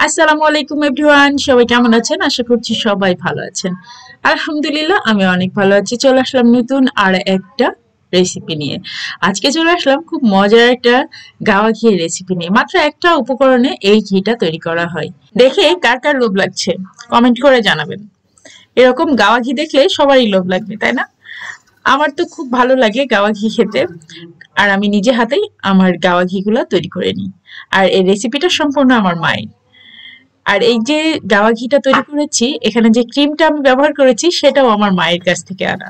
আসসালামু আলাইকুম এভরিওয়ান, সবাই কেমন আছেন? আশা করছি সবাই ভালো আছেন। আলহামদুলিল্লাহ আমি অনেক ভালো আছি। চলে আসলাম নতুন আর একটা রেসিপি নিয়ে। আজকে চলে আসলাম খুব মজার একটা গাওয়া ঘিয়ের রেসিপি নিয়ে। মাত্র একটা উপকরণে এই ঘিটা তৈরি করা হয়। দেখে কার কার লোভ লাগছে কমেন্ট করে জানাবেন। এরকম গাওয়া ঘি দেখলে সবারই লোভ লাগবে, তাই না? আমার তো খুব ভালো লাগে গাওয়া ঘি খেতে। আর আমি নিজে হাতেই আমার গাওয়া ঘিগুলা তৈরি করে নিই। আর এই রেসিপিটা সম্পূর্ণ আমার মায়ের। আর এই যে গাওয়া ঘিটা তৈরি করেছি, এখানে যে ক্রিমটা আমি ব্যবহার করেছি সেটাও আমার মায়ের কাছ থেকে আনা।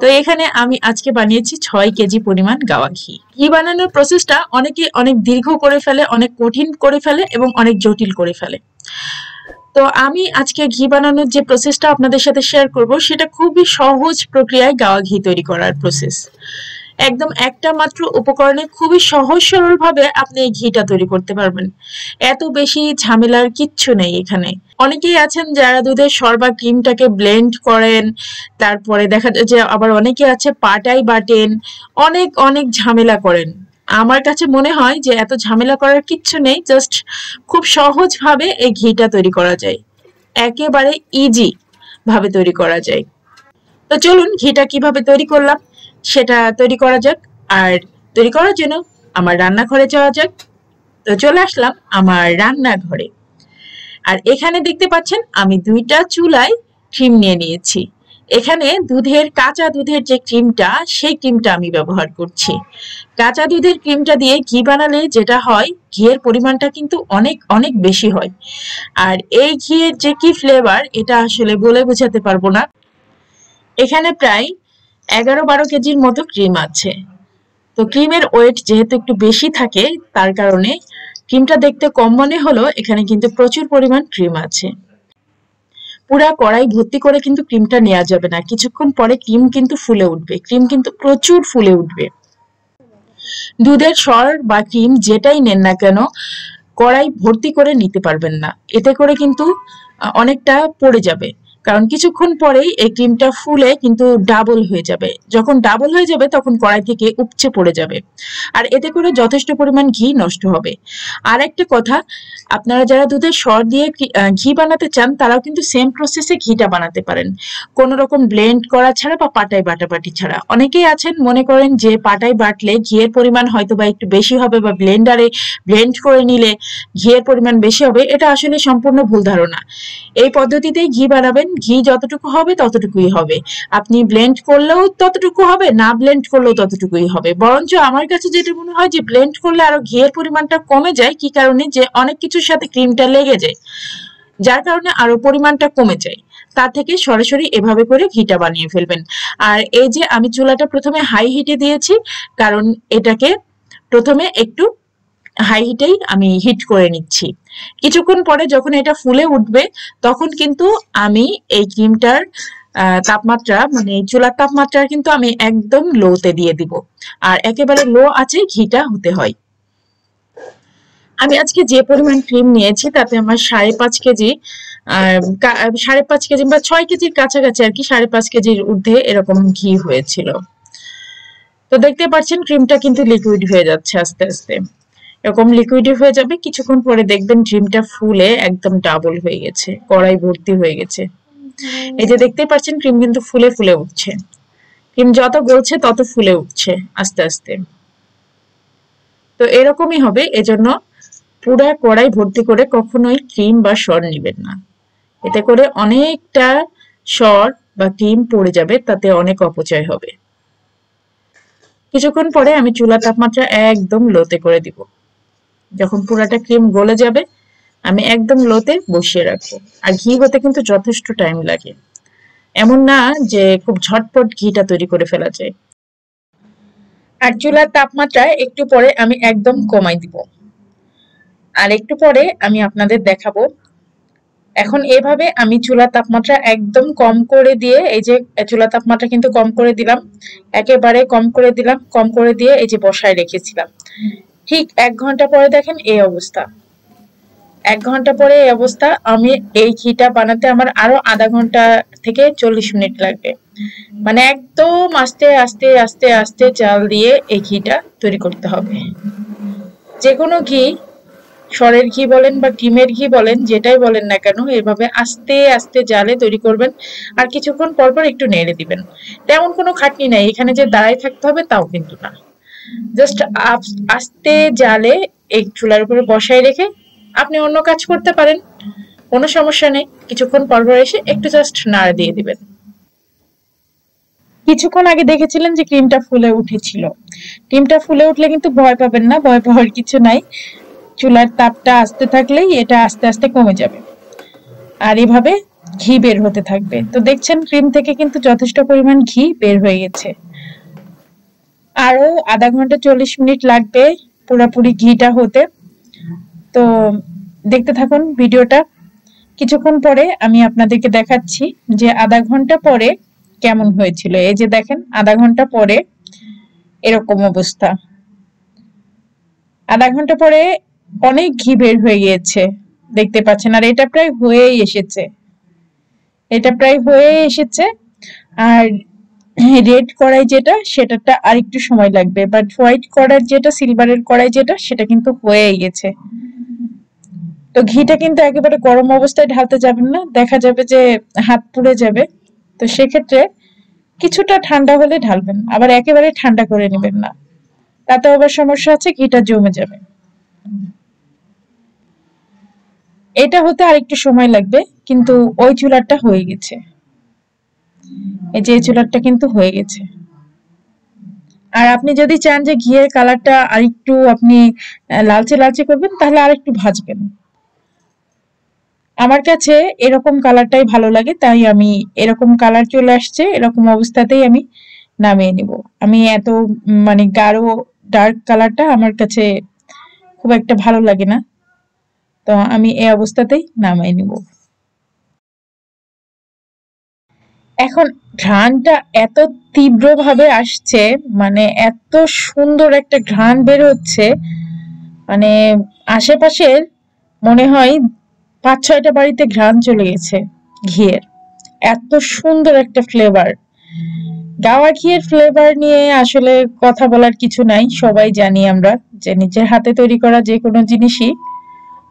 তো এখানে আমি আজকে বানিয়েছি 6 কেজি পরিমাণ গাওয়া ঘি। ঘি বানানোর প্রসেসটা অনেকে অনেক দীর্ঘ করে ফেলে, অনেক কঠিন করে ফেলে এবং অনেক জটিল করে ফেলে। তো আমি আজকে ঘি বানানোর যে প্রসেসটা আপনাদের সাথে শেয়ার করব, সেটা খুবই সহজ প্রক্রিয়ায় গাওয়া ঘি তৈরি করার প্রসেস। একদম একটা মাত্র উপকরণে খুবই সহজ সরল ভাবে আপনি এই ঘিটা তৈরি করতে পারবেন। এত বেশি ঝামেলার কিচ্ছু নেই এখানে। অনেকেই আছেন যারা দুধের সর বা ক্রিমটাকে ব্লেন্ড করেন, তারপরে দেখা যায় যে আবার অনেকে আছে পাটাই বাটেন, অনেক অনেক ঝামেলা করেন। আমার কাছে মনে হয় যে এত ঝামেলা করার কিচ্ছু নেই, জাস্ট খুব সহজ ভাবে এই ঘিটা তৈরি করা যায়, একেবারে ইজি ভাবে তৈরি করা যায়। তো চলুন ঘিটা কিভাবে তৈরি করলাম সেটা তৈরি করা যাক। আর তৈরি করার জন্য আমার রান্নাঘরে যাওয়া যাক। তো চলে আসলাম আমার রান্নাঘরে। আর এখানে দেখতে পাচ্ছেন আমি 2টা চুলায় ক্রিম নিয়ে নিয়েছি। এখানে কাঁচা দুধের যে ক্রিমটা, সেই ক্রিমটা আমি ব্যবহার করছি। কাঁচা দুধের ক্রিমটা দিয়ে ঘি বানালে যেটা হয়, ঘিয়ের পরিমাণটা কিন্তু অনেক অনেক বেশি হয়। আর এই ঘিয়ের যে কি ফ্লেভার, এটা আসলে বলে বোঝাতে পারবো না। এখানে প্রায় 11-12 কেজির মতো ক্রিম আছে। তো ক্রিমের ওয়েট যেহেতু একটু বেশি থাকে, তার কারণে ক্রিমটা দেখতে কম মনে হলো, এখানে কিন্তু প্রচুর পরিমাণ ক্রিম আছে। পুরা কড়াই ভর্তি করে কিন্তু ক্রিমটা নেওয়া যাবে না, কিছুক্ষণ পরে ক্রিম কিন্তু ফুলে উঠবে, ক্রিম কিন্তু প্রচুর ফুলে উঠবে। দুধের সর বা ক্রিম যেটাই নেন না কেন, কড়াই ভর্তি করে নিতে পারবেন না, এতে করে কিন্তু অনেকটা পড়ে যাবে। কারণ কিছুক্ষণ পরেই এই ক্রিমটা ফুলে কিন্তু ডাবল হয়ে যাবে। যখন ডাবল হয়ে যাবে তখন কড়াই থেকে উপচে পড়ে যাবে, আর এতে করে যথেষ্ট পরিমাণ ঘি নষ্ট হবে। আর একটা কথা, আপনারা যারা দুধের সর দিয়ে ঘি বানাতে চান, তারাও কিন্তু সেম প্রসেসে ঘিটা বানাতে পারেন, কোন রকম ব্লেন্ড করা ছাড়া বা পাটায় বাটাবাটি ছাড়া। অনেকেই আছেন মনে করেন যে পাটায় বাটলে ঘিয়ের পরিমাণ হয়তো বা একটু বেশি হবে, বা ব্লেন্ডারে ব্লেন্ড করে নিলে ঘিয়ের পরিমাণ বেশি হবে। এটা আসলে সম্পূর্ণ ভুল ধারণা। এই পদ্ধতিতেই ঘি বানাবেন, ঘি যতটুকু হবে ততটুকুই হবে। আপনি ব্লেন্ড করলেও ততটুকু হবে, না ব্লেন্ড করলেও ততটুকুই হবে। বরঞ্চ আমার কাছে যেটা মনে হয় যে ব্লেন্ড করলে আরো ঘিয়ের পরিমাণটা কমে যায়। কি কারণে? যে অনেক কিছুর সাথে ক্রিমটা লেগে যায়, যার কারণে আরো পরিমাণটা কমে যায়। তার থেকে সরাসরি এভাবে করে ঘিটা বানিয়ে ফেলবেন। আর এই যে আমি চুলাটা প্রথমে হাই হিটে দিয়েছি, কারণ এটাকে প্রথমে একটু হাই হিটেই আমি হিট করে নিচ্ছি। কিছুক্ষণ পরে যখন এটা ফুলে উঠবে, তখন কিন্তু আমি এই ক্রিমটার তাপমাত্রা, মানে চুলার তাপমাত্রা কিন্তু আমি একদম লোতে দিয়ে দিব। আর একেবারে লো আছে ঘিটা হতে হয়। আমি আজকে যে পরিমাণ ক্রিম নিয়েছি তাতে আমার 5.5 কেজি, 5.5 কেজি বা 6 কেজির কাছাকাছি আর কি, 5.5 কেজির ঊর্ধ্বে এরকম ঘি হয়েছিল। তো দেখতে পাচ্ছেন ক্রিমটা কিন্তু লিকুইড হয়ে যাচ্ছে আস্তে আস্তে। এরকম লিকুইড হয়ে যাবে, কিছুক্ষণ পরে দেখবেন ক্রিমটা ফুলে একদম ডাবল হয়ে গেছে, কড়াই ভর্তি হয়ে গেছে। এই যে দেখতে পাচ্ছেন ক্রিম কিন্তু ফুলে ফুলে উঠছে। ক্রিম যত গলছে তত ফুলে উঠছে আস্তে আস্তে। তো এরকমই হবে, এজন্য পুরা কড়াই ভর্তি করে কখনোই ক্রিম বা সর নেবেন না। এতে করে অনেকটা সর বা ক্রিম পড়ে যাবে, তাতে অনেক অপচয় হবে। কিছুক্ষণ পরে আমি চুলার তাপমাত্রা একদম লোতে করে দিব। যখন পুরাটা ক্রিম গলে যাবে, আমি একদম লোতে বসিয়ে রাখবো। আর ঘি হতে কিন্তু যথেষ্ট টাইম লাগে, এমন না যে খুব ঝটপট ঘিটা তৈরি করে ফেলা যায়। আর চুলার তাপমাত্রা একটু পরে আমি একদম কমাই দিব। আর একটু পরে আমি আপনাদের দেখাবো। এখন এভাবে আমি চুলার তাপমাত্রা একদম কম করে দিয়ে, এই যে চুলার তাপমাত্রা কিন্তু কম করে দিলাম, একেবারে কম করে দিলাম, কম করে দিয়ে এই যে বসায় রেখেছিলাম। ঠিক 1 ঘন্টা পরে দেখেন এই অবস্থা। 1 ঘন্টা পরে এই অবস্থা। আমি এই ঘিটা বানাতে আমার আরো আধা ঘন্টা থেকে 40 মিনিট লাগবে। মানে একদম আস্তে আস্তে আস্তে আস্তে চাল দিয়ে এই ঘিটা তৈরি করতে হবে। যে কোনো ঘি সরের ঘি বলেন বা ডিমের ঘি বলেন, যেটাই বলেন না কেন, এভাবে আস্তে আস্তে জালে তৈরি করবেন। আর কিছুক্ষণ পর পর একটু নেড়ে দিবেন। তেমন কোনো খাটনি নাই, এখানে যে দাঁড়ায় থাকতে হবে তাও কিন্তু না। জাস্ট আস্তে জালে এই চুলার উপরে বসায় রেখে আপনি অন্য কাজ করতে পারেন, কোনো সমস্যা নেই। কিছুক্ষণ পর পর এসে একটু জাস্ট নাড়া দিয়ে দিবেন। কিছুক্ষণ আগে দেখেছিলেন যে ক্রিমটা ফুলে উঠেছিল। ক্রিমটা ফুলে উঠলে কিন্তু ভয় পাবেন না, ভয় পাওয়ার কিছু নাই। চুলার তাপটা আসতে থাকলেই এটা আস্তে আস্তে কমে যাবে। আর এভাবে ঘি বের হতে থাকবে। তো দেখছেন ক্রিম থেকে কিন্তু যথেষ্ট পরিমাণ ঘি বের হয়ে গেছে। আরো আধা ঘন্টা 40 মিনিট লাগবে পুরোপুরি ঘিটা হতে। তো দেখতে থাকুন ভিডিওটা। কিছুক্ষণ পরে আমি আপনাদেরকে দেখাচ্ছি যে আধা ঘন্টা পরে কেমন হয়েছিল। এই যে দেখেন আধা ঘন্টা পরে এরকম অবস্থা। আধা ঘন্টা পরে অনেক ঘি বের হয়ে গিয়েছে, দেখতে পাচ্ছেন। আর এটা প্রায় হয়েই এসেছে, এটা প্রায় হয়ে এসেছে। আর রেড কড়াই যেটা, সেটাটা আর একটু সময় লাগবে, বাট হোয়াইট কড়াই যেটা, সিলভারের কড়াই যেটা, সেটা কিন্তু হয়েই গেছে। তো ঘিটা কিন্তু একেবারে গরম অবস্থায় ঢালতে যাবেন না, দেখা যাবে যে হাত পুড়ে যাবে। তো সেক্ষেত্রে কিছুটা ঠান্ডা হলে ঢালবেন, আবার একেবারে ঠান্ডা করে নেবেন না, তাতে আবার সমস্যা আছে, ঘিটা জমে যাবে। এটা হতে আরেকটু সময় লাগবে, কিন্তু ওই চুলাটা হয়ে গেছে। এই যে এই চুলাটা কিন্তু হয়ে গেছে। আর আপনি যদি চান যে ঘিয়ের কালারটা আরেকটু আপনি লালচে লালচে করবেন, তাহলে আরেকটু ভাজবেন। আমার কাছে এরকম কালারটাই ভালো লাগে, তাই আমি এরকম কালার চলে আসছে এরকম অবস্থাতেই আমি নামিয়ে নিব। আমি এত মানে গাঢ় ডার্ক কালারটা আমার কাছে খুব একটা ভালো লাগে না, তো আমি এই অবস্থাতেই নামিয়ে নিব। এখন ঘ্রাণটা এত তীব্রভাবে আসছে, মানে এত সুন্দর একটা ঘ্রাণ বের হচ্ছে, মানে আশেপাশের মনে হয় 5-6টা বাড়িতে ঘ্রাণ চলে গেছে ঘিয়ের। এত সুন্দর একটা ফ্লেভার। গাওয়া ঘিয়ের ফ্লেভার নিয়ে আসলে কথা বলার কিছু নাই, সবাই জানি আমরা যে নিজের হাতে তৈরি করা যে কোনো জিনিসই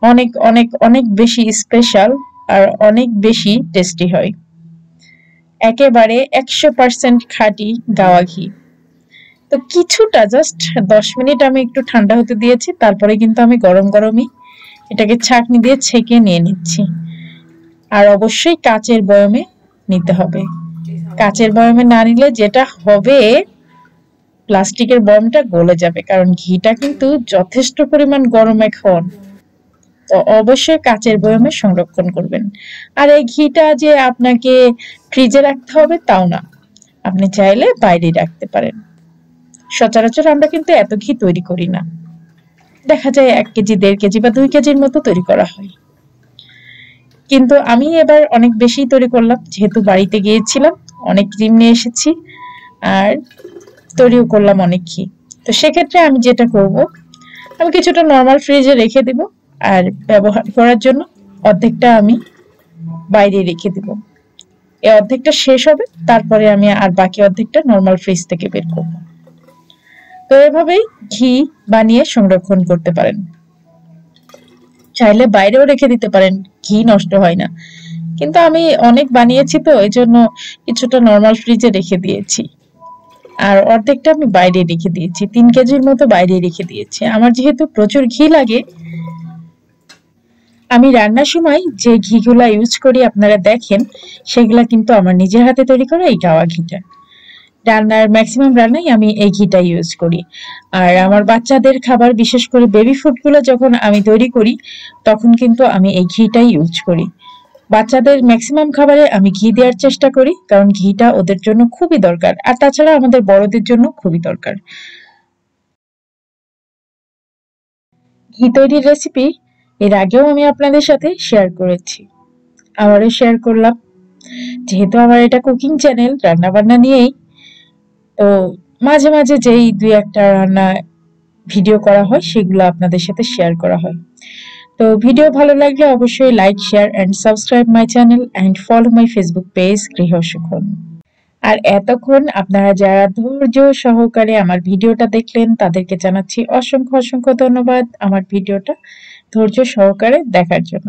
অনেক অনেক অনেক বেশি স্পেশাল আর অনেক বেশি টেস্টি হয়। একেবারে 100% খাঁটি গাওয়া ঘি। তো কিছুটা জাস্ট 10 মিনিট আমি একটু ঠান্ডা হতে দিয়েছি, তারপরে কিন্তু আমি গরম গরমই এটাকে ছাঁকনি দিয়ে ছেঁকে নিয়ে নিচ্ছি। আর অবশ্যই কাচের বয়মে নিতে হবে। কাচের বয়মে না নিলে যেটা হবে, প্লাস্টিকের বয়মটা গলে যাবে, কারণ ঘিটা কিন্তু যথেষ্ট পরিমাণ গরম এখন। তো অবশ্যই কাচের বয়মে সংরক্ষণ করবেন। আর এই ঘিটা যে আপনাকে ফ্রিজে রাখতে হবে তাও না, আপনি চাইলে বাইরে রাখতে পারেন। সচরাচর আমরা কিন্তু এত ঘি তৈরি করি না, দেখা যায় 1 কেজি 1.5 কেজি বা 2 কেজির মতো তৈরি করা হয়। কিন্তু আমি এবার অনেক বেশি তৈরি করলাম, যেহেতু বাড়িতে গিয়েছিলাম, অনেক ক্রিম নিয়ে এসেছি আর তৈরিও করলাম অনেক ঘি। তো সেক্ষেত্রে আমি যেটা করব, আমি কিছুটা নর্মাল ফ্রিজে রেখে দিব, আর ব্যবহার করার জন্য অর্ধেকটা আমি বাইরে রেখে দিব। এই অর্ধেকটা শেষ হবে, তারপরে আমি আর বাকি অর্ধেকটা নর্মাল ফ্রিজ থেকে বের করব। তো এভাবেই ঘি বানিয়ে সংরক্ষণ করতে পারেন। চাইলে বাইরেও রেখে দিতে পারেন, ঘি নষ্ট হয় না। কিন্তু আমি অনেক বানিয়েছি, তো এই জন্য কিছুটা নর্মাল ফ্রিজে রেখে দিয়েছি, আর অর্ধেকটা আমি বাইরে রেখে দিয়েছি। 3 কেজির মতো বাইরে রেখে দিয়েছি। আমার যেহেতু প্রচুর ঘি লাগে, আমি রান্নার সময় যে ঘিগুলা ইউজ করি আপনারা দেখেন, সেগুলা কিন্তু আমার নিজের হাতে তৈরি করা এই গাওয়া ঘিটা। রান্নার ম্যাক্সিমাম রান্নাই আমি এই ঘিটা ইউজ করি। আর আমার বাচ্চাদের খাবার, বিশেষ করে বেবি ফুডগুলো যখন আমি তৈরি করি, তখন কিন্তু আমি এই ঘিটাই ইউজ করি। বাচ্চাদের ম্যাক্সিমাম খাবারে আমি ঘি দেওয়ার চেষ্টা করি, কারণ ঘিটা ওদের জন্য খুবই দরকার, আর তাছাড়া আমাদের বড়দের জন্য খুবই দরকার। ঘি তৈরির রেসিপি এর আগেও আমি আপনাদের সাথে শেয়ার করেছি, আবারও শেয়ার করলাম। যেহেতু আমার এটা কুকিং চ্যানেল, রান্না বান্না নিয়েই, তো মাঝে মাঝে যেই 2-1টা রান্না ভিডিও করা হয়, সেগুলো আপনাদের সাথে শেয়ার করা হয়। তো ভিডিও ভালো লাগলে অবশ্যই like, share and subscribe my channel and follow my Facebook page Griho Sukhon. আর এতক্ষণ আপনারা যারা ধৈর্য সহকারে আমার ভিডিওটা দেখলেন, তাদেরকে জানাচ্ছি অসংখ্য অসংখ্য ধন্যবাদ আমার ভিডিওটা ধৈর্য সহকারে দেখার জন্য।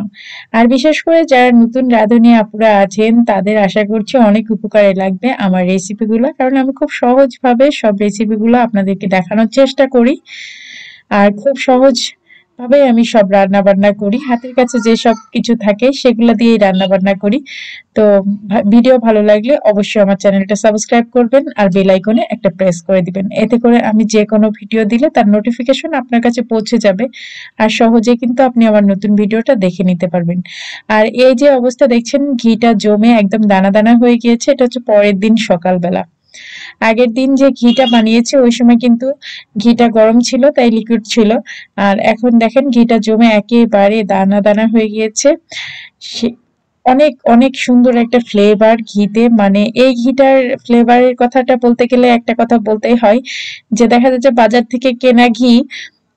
আর বিশেষ করে যারা নতুন রাঁধুনি আপুরা আছেন তাদের আশা করছি অনেক উপকারে লাগবে আমার রেসিপিগুলো, কারণ আমি খুব সহজভাবে সব রেসিপিগুলো আপনাদেরকে দেখানোর চেষ্টা করি। আর খুব সহজ ভাবে আমি সব রান্না বান্না করি, হাতের কাছে যে সব কিছু থাকে সেগুলো দিয়েই রান্না বান্না করি। তো ভিডিও ভালো লাগলে অবশ্যই আমার চ্যানেলটা সাবস্ক্রাইব করবেন আর বেল আইকনে একটা প্রেস করে দিবেন, এতে করে আমি যে কোনো ভিডিও দিলে তার নোটিফিকেশন আপনার কাছে পৌঁছে যাবে আর সহজে কিন্তু আপনি আমার নতুন ভিডিওটা দেখে নিতে পারবেন। আর এই যে অবস্থা দেখছেন ঘিটা জমে একদম দানা দানা হয়ে গিয়েছে, এটা হচ্ছে পরের দিন সকালবেলা। আগের দিন যে ঘিটা বানিয়েছে ওই সময় কিন্তু ঘিটা গরম ছিল, তাই লিকুইড ছিল। আর এখন দেখেন ঘিটা জমে একেবারে দানা দানা হয়ে গিয়েছে। অনেক অনেক সুন্দর একটা ফ্লেভার ঘিতে, মানে এই ঘিটার ফ্লেভারের কথাটা বলতে গেলে একটা কথা বলতেই হয়, যে দেখা যাচ্ছে বাজার থেকে কেনা ঘি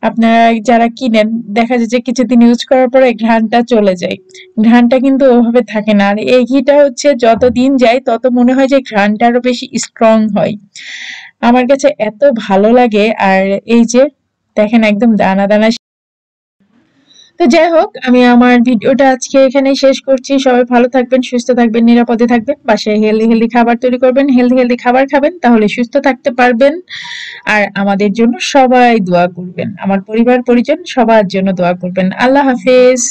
আপনারা যারা কিনেন দেখা যায় যে কিছুদিন ইউজ করার পরে ঘ্রাণটা চলে যায়, ঘ্রাণটা কিন্তু ওভাবে থাকে না। আর এই ঘিটা হচ্ছে যত দিন যায় তত মনে হয় যে ঘ্রাণটা আরো বেশি স্ট্রং হয়, আমার কাছে এত ভালো লাগে। আর এই যে দেখেন একদম দানা দানা। তো যাই হোক, আমি আমার ভিডিওটা আজকে এখানেই শেষ করছি। সবাই ভালো থাকবেন, সুস্থ থাকবেন, নিরাপদে থাকবেন, বাসায় হেলদি হেলদি খাবার তৈরি করবেন, হেলদি হেলদি খাবার খাবেন, তাহলে সুস্থ থাকতে পারবেন। আর আমাদের জন্য সবাই দোয়া করবেন, আমার পরিবার পরিজন সবার জন্য দোয়া করবেন। আল্লাহ হাফেজ।